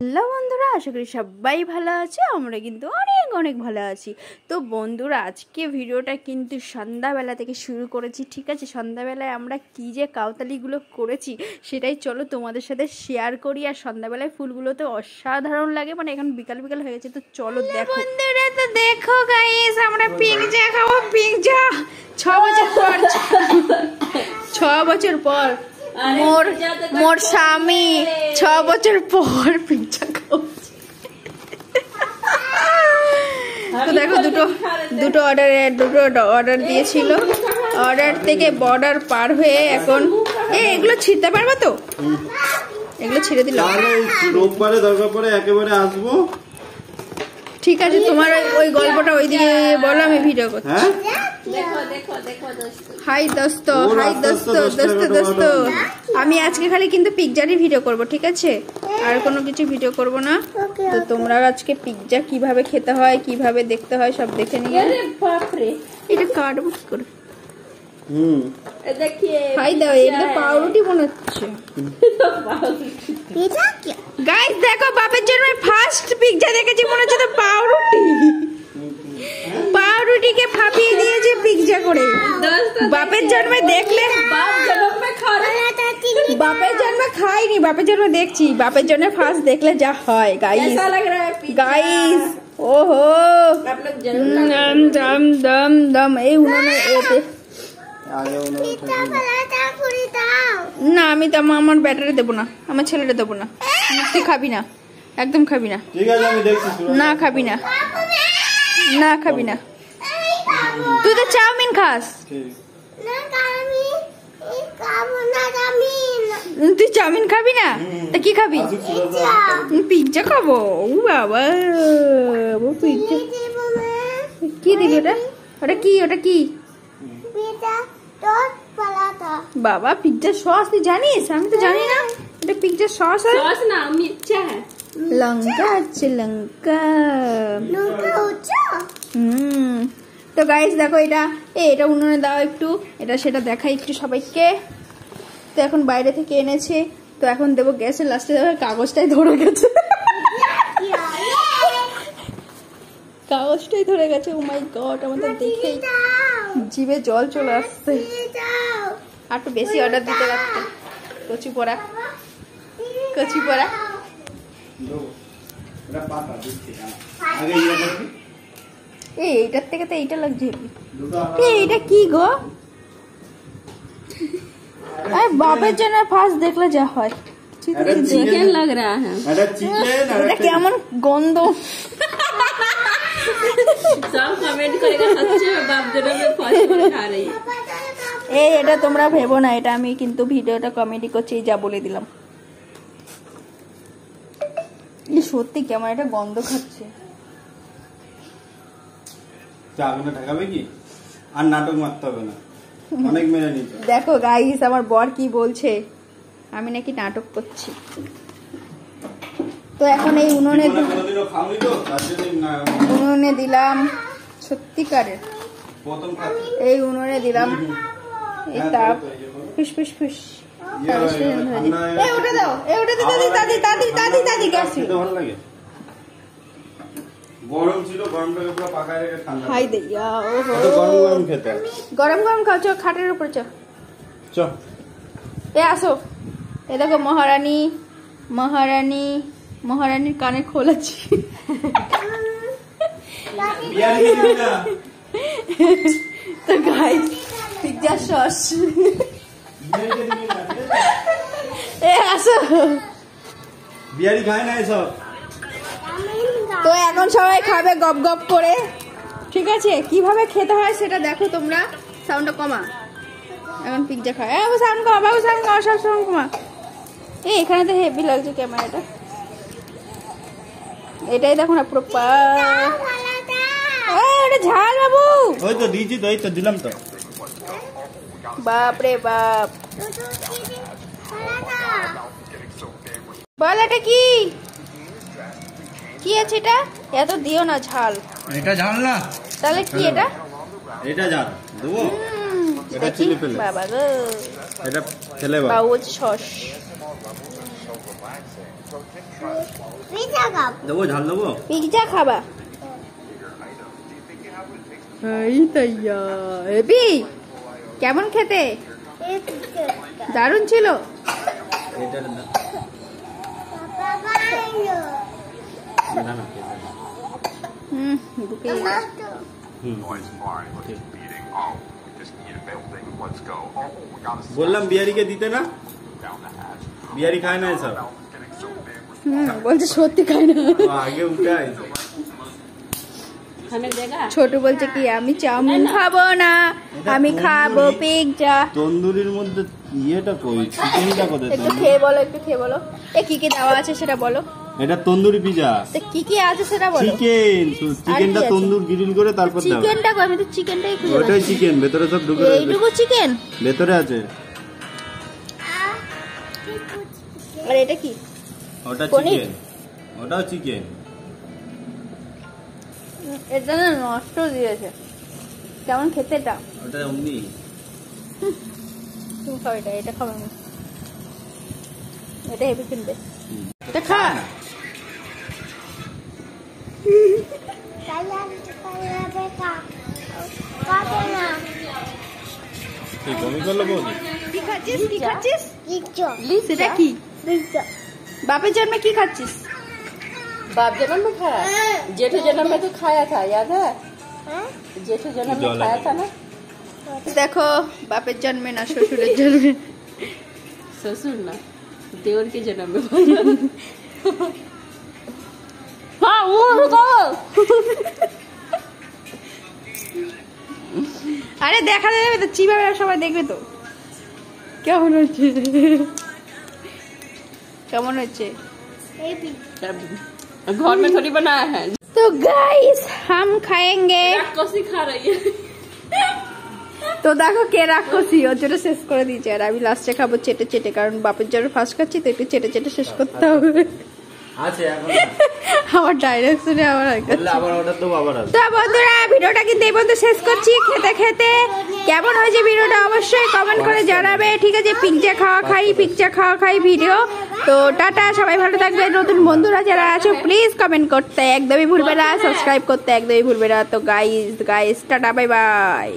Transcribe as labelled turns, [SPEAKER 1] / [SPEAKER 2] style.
[SPEAKER 1] Hello বন্ধুরা, আশা করি সবাই ভালো আছে। আমরা কিন্তু অনেক অনেক ভালো আছি। তো বন্ধুরা, আজকে ভিডিওটা কিন্তু সন্ধ্যাবেলা থেকে শুরু করেছি, ঠিক আছে? সন্ধ্যাবেলায় আমরা কি যে কাউতালিগুলো করেছি সেটাই চলো তোমাদের সাথে শেয়ার করি। আর সন্ধ্যাবেলায় ফুলগুলো তো অসাধারণ লাগে, মানে এখন বিকাল বিকাল হয়ে গেছে। তো চলো দেখো বন্ধুরা, তো দেখো গাইস, আমরা পিৎজা খাবো। পিৎজা 6 বছর পর মোর স্বামী 6 বছর পর পিৎজা খাচ্ছে। তো দেখো দুটো অর্ডার দিয়েছিল। অর্ডার থেকে বর্ডার পার হয়ে এখন এগুলো ছিঁড়তে পারবো তো? এগুলো ছিঁড়ে দিল।
[SPEAKER 2] রোববারে দরকার পড়ে একেবারে আসবো। ঠিক
[SPEAKER 1] আছে, তোমার ওই গল্পটা ওইদিকে বলো, আমি ভিডিও করছি। হাই দোস্ত, হাই দোস্ত, দোস্ত দোস্ত, আমি আজকে খালি কিন্তু পিৎজারই ভিডিও করব, ঠিক আছে? আর কোনো কিছু ভিডিও করব না। তো তোমরা আজকে পিৎজা কিভাবে খেতে হয়, কিভাবে দেখতে হয় সব দেখে নিয়ে। এটা কাটবো কি করে? হাই দাও, এটা পাউরুটি মনে হচ্ছে। গাইস দেখো, বাপের জন্য ফার্স্ট পিৎজা দেখেছি, মনে হচ্ছে তো পাউরুটি। পাউরুটিকে ফাঁপিয়ে দিয়েছে পিৎজা করে। বাপের জন্মে দেখলে, বাপের জন্মে খাইনি, বাপের জন্মে দেখছি। বাপের জন্য ফার্স্ট দেখলে যা হয় গাইস, গাইস ওহো দম দম দম। এই উনুনে এতে না, আমি তো আমার ব্যাটারি দেবো না, আমার ছেলেটা দেবো না। তুই খাবি না, একদম খাবি না। না খাবি না, না খাবি না। তুই তো চাউমিন খাস। তুই চাউমিন খাবি না, তা কি খাবি? পিৎজা খাবো। ও বাবা, পিৎজা কি দিবি? ওটা ওটা কি? ওটা কি বাবা? পিৎজা সস তুই জানিস? আমি তো জানি না। এটা পিৎজা সস না, মির্চা হ্যাঁ, লঙ্কা আছে, লঙ্কা। তো গাইস দেখো, এটা উনুনে দাও একটু, এটা সেটা দেখাই একটু সবাইকে। তো এখন বাইরে থেকে এনেছে, তো এখন দেবো গ্যাসের। লাস্টে দেবো, কাগজটাই ধরে গেছে, কাগজটাই ধরে গেছে। ও মাই গড, আমাদের দেখেই জিভে জল চলে আসছে। আর একটু বেশি অর্ডার দিতে পারতে। কচি পোড়া, কচি পোড়া। এইটার থেকে তো এইটা লাগছে। এইটা কি গো? বাপের জন্য ফার্স্ট দেখলে যা হয়। চিকেন লাগ রা হ্যাঁ। এটা কেমন গন্ধ। সব কমেন্ট করেগা, সচ্চে বাপ জন্য मैं फर्स्ट खा रही। এটা তোমরা ভেবো না, এটা আমি কিন্তু ভিডিওটা কমেডি করছি, যা বলে দিলাম। সত্যি কেমন একটা গন্ধ খাচ্ছে।
[SPEAKER 2] আগুনে ঢাকাবে কি? আর নাটক মারতে হবে না, অনেক মেরে নিতে।
[SPEAKER 1] দেখো গাইস, আমার বর কি বলছে, আমি নাকি নাটক করছি। তো এখন এই উনুনে দিলাম, সত্যিকারের এই উনুনে দিলাম এই তাপ। ফুস ফুস ফুস। ওটা দাও, ওটা দাদি দাদি দাদি দাদি দাদি গ্যাস ভালো লাগে। গরম ছিল, গরমটাকে পুরো পাকায় রেখে ঠান্ডা। হাই দেয়া, ওহো গরম গরম খেতে। গরম গরম খাও, চো খাটের উপর চো। চো এ আসো। এ দেখো মহারানী, মহারানী, মহারানীর কানে খোলাচ্ছি। তো গাইস, পিৎজা সস। এ আসো।
[SPEAKER 2] বিয়ারি খায় না এসব।
[SPEAKER 1] তো এখন সবাই খাবে গপ গপ করে, ঠিক আছে? কিভাবে খেতে হয় সেটা দেখো তোমরা। সাউন্ডটা কমা, এখন পিৎজা খায়। বাবু সাউন্ড কমা, বাবু সাউন্ড কমা, সব সাউন্ড কমা। এখানে তো হেভি লাগছে ক্যামেরাটা। এটাই দেখো না পুরো ওটা ঝাল বাবু।
[SPEAKER 2] ওই তো দিয়েছি, তো এই তো দিলাম তো।
[SPEAKER 1] বাপ রে বাপ, বল এটা কি? কি আছে এটা? এত দিও না ঝাল।
[SPEAKER 2] এটা ঝাল না,
[SPEAKER 1] তাহলে কি এটা?
[SPEAKER 2] এটা ঝাল দেবো। এটা চিলি ফেলে
[SPEAKER 1] বাবা গো,
[SPEAKER 2] এটা ফেলে
[SPEAKER 1] বাবু সস।
[SPEAKER 2] দেবো ঝাল দেবো।
[SPEAKER 1] পিৎজা খাবা? এই তাইয়া এবি কেমন খেতে? দারুণ ছিল।
[SPEAKER 2] এটা না না
[SPEAKER 1] বুকে
[SPEAKER 2] বললাম বিহারিকে দিতে না, বিহারি খায় না এসব।
[SPEAKER 1] বলছে সত্যি খায় না।
[SPEAKER 2] আগে উঠে আইছে।
[SPEAKER 1] ছোট বলছে কি আমি চাউমিন খাবো না, আমি খাবো পিৎজা।
[SPEAKER 2] তন্দুরির মধ্যে ইয়েটা কই, চিকেনটা কোথায়?
[SPEAKER 1] একটু খেয়ে বলো, একটু খেয়ে বলো। এ কি কি দেওয়া আছে সেটা বলো।
[SPEAKER 2] এটা তন্দুরি পিজা।
[SPEAKER 1] কি কি আছে সেটা বলো।
[SPEAKER 2] চিকেনটা তন্দুর গ্রিল করে তারপর দাও।
[SPEAKER 1] চিকেনটা কই? আমি তো চিকেনটাই খুঁজে পাচ্ছি।
[SPEAKER 2] ওটাই চিকেন, ভেতরে সব ঢুকে রয়েছে।
[SPEAKER 1] এইটুকু চিকেন
[SPEAKER 2] ভেতরে আছে।
[SPEAKER 1] আর এটা কি?
[SPEAKER 2] ওটা চিকেন, ওটাও চিকেন।
[SPEAKER 1] এটা না নষ্ট দিয়েছে। কেমন খেতে এটা?
[SPEAKER 2] ওটা অমনি।
[SPEAKER 1] তুমি খাও এটা, এটা খাবো আমি। এটা হেভি কিনবে। এটা খা।
[SPEAKER 2] তুই বমি করলো বৌদি?
[SPEAKER 1] কি খাচ্ছিস? কি খাচ্ছিস? সেটা কি? बापे जन्म की खाচ্ছিস?
[SPEAKER 3] बाप जन्म में खाया, जेठ जन्म में तो खाया था, याद है? जेठ जन्म में खाया था ना।
[SPEAKER 1] देखो बापे जन्म में ना ससुर जन्म में,
[SPEAKER 3] ससुर ना देवर के जन्म में। हाँ वो
[SPEAKER 1] আরে দেখা যাবে তো, চিবাবে সবাই দেখবে তো কেমন হচ্ছে। কেমন হচ্ছে?
[SPEAKER 3] घर में थोड़ी बनाया है।
[SPEAKER 1] तो गाइस हम खाएंगे।
[SPEAKER 3] राक्षसी खा रही है।
[SPEAKER 1] তো দেখো কে রাক্ষসী, ওর জন্য শেষ করে দিয়েছে। আর আমি লাস্টে খাবো চেটে চেটে, কারণ বাপের জন্য ফার্স্ট খাচ্ছি তো একটু চেটে চেটে শেষ করতে হবে।
[SPEAKER 2] আছে এখন
[SPEAKER 1] আমার ডাইরেকশনে আমার
[SPEAKER 2] বললে আবার অর্ডার দেবো আবার আসবে।
[SPEAKER 1] তো বন্ধুরা ভিডিওটা কিন্তু এই পর্যন্ত শেষ করছি। খেতে খেতে কেমন হয়েছে ভিডিওটা অবশ্যই কমেন্ট করে জানাবে, ঠিক আছে? পিৎজা খাওয়া খাই ভিডিও। তো টাটা, সবাই ভালো থাকবে। নতুন বন্ধুরা যারা আছো প্লিজ কমেন্ট করতে একদমই ভুলবে না, সাবস্ক্রাইব করতে একদমই ভুলবে না। তো গাইস টাটা, বাই বাই।